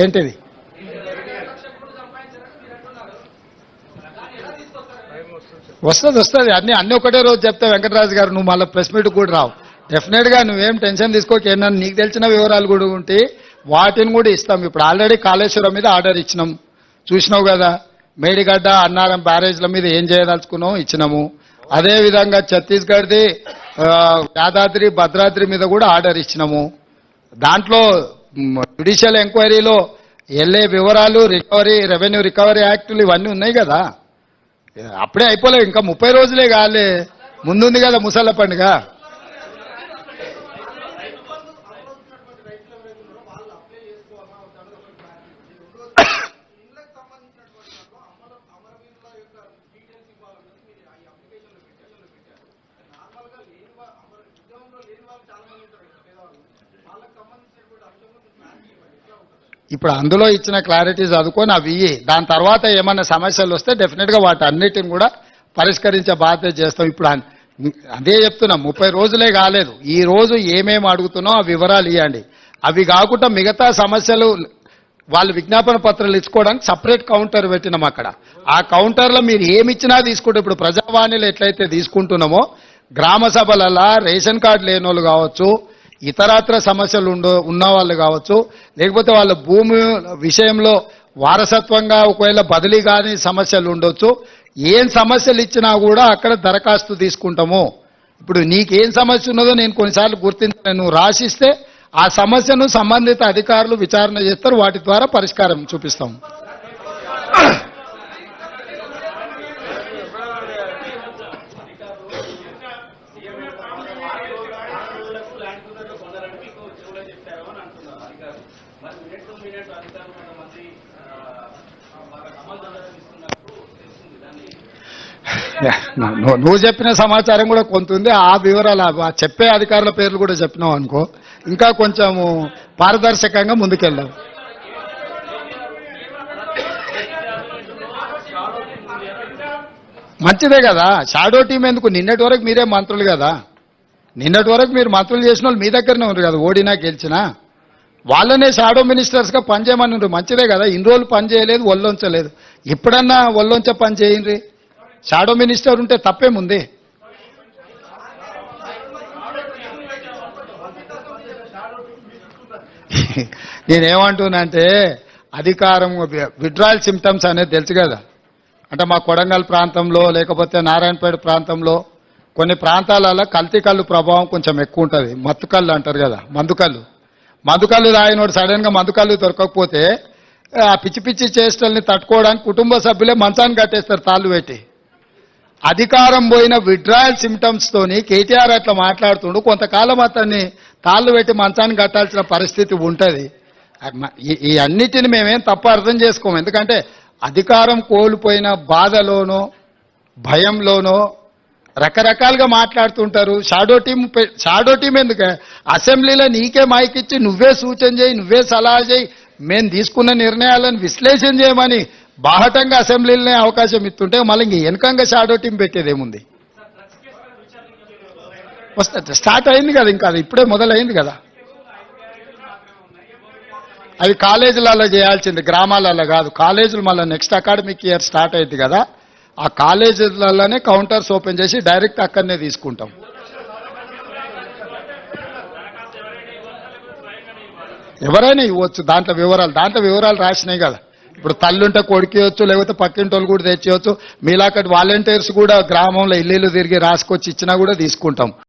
ఏంటిది? వస్తుంది అన్ని ఒకటే రోజు చెప్తా వెంకటరాజు గారు. నువ్వు మళ్ళీ ప్రెస్ మీట్ కూడా రావు. డెఫినెట్గా నువ్వేం టెన్షన్ తీసుకోక. ఏంటన్నా నీకు తెలిసిన వివరాలు కూడా ఉంటే వాటిని కూడా ఇస్తాం. ఇప్పుడు ఆల్రెడీ కాళేశ్వరం మీద ఆర్డర్ ఇచ్చినాం, చూసినావు కదా. మేడిగడ్డ అన్నారం బ్యారేజ్ల మీద ఏం చేయదలుచుకున్నాం ఇచ్చినాము. అదేవిధంగా ఛత్తీస్గఢ్ది యాదాద్రి భద్రాద్రి మీద కూడా ఆర్డర్ ఇచ్చినాము. దాంట్లో జ్యుడిషియల్ ఎంక్వైరీలో వెళ్ళే వివరాలు, రికవరీ, రెవెన్యూ రికవరీ యాక్టులు ఇవన్నీ ఉన్నాయి కదా. అప్పుడే అయిపోలేదు, ఇంకా 30 రోజులే కాలే, ముందుంది కదా ముసళ్ళ పండుగ. ఇప్పుడు అందులో ఇచ్చిన క్లారిటీ చదువుకొని అవి దాని తర్వాత ఏమైనా సమస్యలు వస్తే డెఫినెట్గా వాటి అన్నిటిని కూడా పరిష్కరించే బాధ్యత చేస్తాం. ఇప్పుడు అదే చెప్తున్నాం, 30 రోజులే కాలేదు. ఈ రోజు ఏమేమి అడుగుతున్నాం ఆ వివరాలు ఇవ్వండి. అవి కాకుండా మిగతా సమస్యలు వాళ్ళు విజ్ఞాపన పత్రాలు ఇచ్చుకోవడానికి సపరేట్ కౌంటర్ పెట్టినాం అక్కడ. ఆ కౌంటర్లో మీరు ఏమిచ్చినా తీసుకుంటే, ఇప్పుడు ప్రజావాణిలో ఎట్లయితే తీసుకుంటున్నామో గ్రామ సభలలో రేషన్ కార్డు లేని వాళ్ళు కావచ్చు, ఇతరత్ర సమస్యలు ఉన్న వాళ్ళు కావచ్చు, లేకపోతే వాళ్ళ భూమి విషయంలో వారసత్వంగా ఒకవేళ బదిలీ కాని సమస్యలు ఉండొచ్చు. ఏం సమస్యలు ఇచ్చినా కూడా అక్కడ దరఖాస్తు తీసుకుంటాము. ఇప్పుడు నీకేం సమస్య ఉన్నదో నేను కొన్నిసార్లు గుర్తించాను, నువ్వు రాసిస్తే ఆ సమస్యను సంబంధిత అధికారులు విచారణ చేస్తారు, వాటి ద్వారా పరిష్కారం చూపిస్తాం. నువ్వు చెప్పిన సమాచారం కూడా కొంత ఉంది. ఆ వివరాలు చెప్పే అధికారుల పేర్లు కూడా చెప్పినావు అనుకో, ఇంకా కొంచెము పారదర్శకంగా ముందుకెళ్దాం. మంచిదే కదా, షాడో టీం ఎందుకు? నిన్నటి వరకు మీరే మంత్రులు కదా, నిన్నటి వరకు మీరు మంత్రులు చేసిన వాళ్ళు మీ దగ్గరనే ఉన్నారు కదా, ఓడినా గెలిచినా. వాళ్ళనే షాడో మినిస్టర్స్గా పనిచేయమని ఉన్నారు, మంచిదే కదా. ఇన్ని రోజులు పని చేయలేదు, ఒళ్ళొంచలేదు, ఇప్పుడన్నా ఒళ్ళొంచే పని చేయండి. షాడో మినిస్టర్ ఉంటే తప్పేముంది? నేనేమంటున్నానంటే అధికారం విడ్రాయల్ సిమ్టమ్స్ అనేది తెలుసు కదా. అంటే మా కొడంగల్ ప్రాంతంలో లేకపోతే నారాయణపేట ప్రాంతంలో కొన్ని ప్రాంతాలలో కల్తీ కళ్ళు ప్రభావం కొంచెం ఎక్కువ ఉంటుంది. మత్తుకళ్ళు అంటారు కదా, మందుకళ్ళు తాగినోడు సడన్గా మందుకళ్ళు దొరకకపోతే ఆ పిచ్చి పిచ్చి చేష్టల్ని తట్టుకోవడానికి కుటుంబ సభ్యులే మంచాన్ని కట్టేస్తారు తాళ్ళు పెట్టి. అధికారం పోయిన విడ్రాయల్ సిమ్టమ్స్ తోని కేటీఆర్ అట్లా మాట్లాడుతుండు. కొంతకాలం అతన్ని తాళ్ళు పెట్టి మంచాన్ని కట్టాల్సిన పరిస్థితి ఉంటుంది. ఈ అన్నిటిని మేమేం తప్పు అర్థం చేసుకోము. ఎందుకంటే అధికారం కోల్పోయిన బాధలోనో భయంలోనో రకరకాలుగా మాట్లాడుతుంటారు. షాడో టీం ఎందుకు? అసెంబ్లీలో నీకే మైక్ ఇచ్చి నువ్వే సూచన చేయి, నువ్వే సలహా చేయి, మేము తీసుకున్న నిర్ణయాలను విశ్లేషణ చేయమని బాహటంగా అసెంబ్లీలోనే అవకాశం ఇస్తుంటే మళ్ళీ ఇంక వెనకంగా షాడో టీం పెట్టేదేముంది? వస్తే స్టార్ట్ అయింది కదా, ఇంకా అది ఇప్పుడే మొదలైంది కదా. అవి కాలేజీలలో చేయాల్సింది, గ్రామాలలో కాదు. కాలేజీలు మళ్ళీ నెక్స్ట్ అకాడమిక్ ఇయర్ స్టార్ట్ అయింది కదా, ఆ కాలేజీలలోనే కౌంటర్స్ ఓపెన్ చేసి డైరెక్ట్ అక్కడనే తీసుకుంటాం. ఎవరైనా ఇవ్వచ్చు, దాంట్లో వివరాలు రాసినాయి కదా. ఇప్పుడు తల్లుంటే కొడుకేయచ్చు, లేకపోతే పక్కింటి వాళ్ళు కూడా తెచ్చేయచ్చు. మీలాకటి వాలంటీర్స్ కూడా గ్రామంలో ఇల్లు తిరిగి రాసుకొచ్చి ఇచ్చినా కూడా తీసుకుంటాం.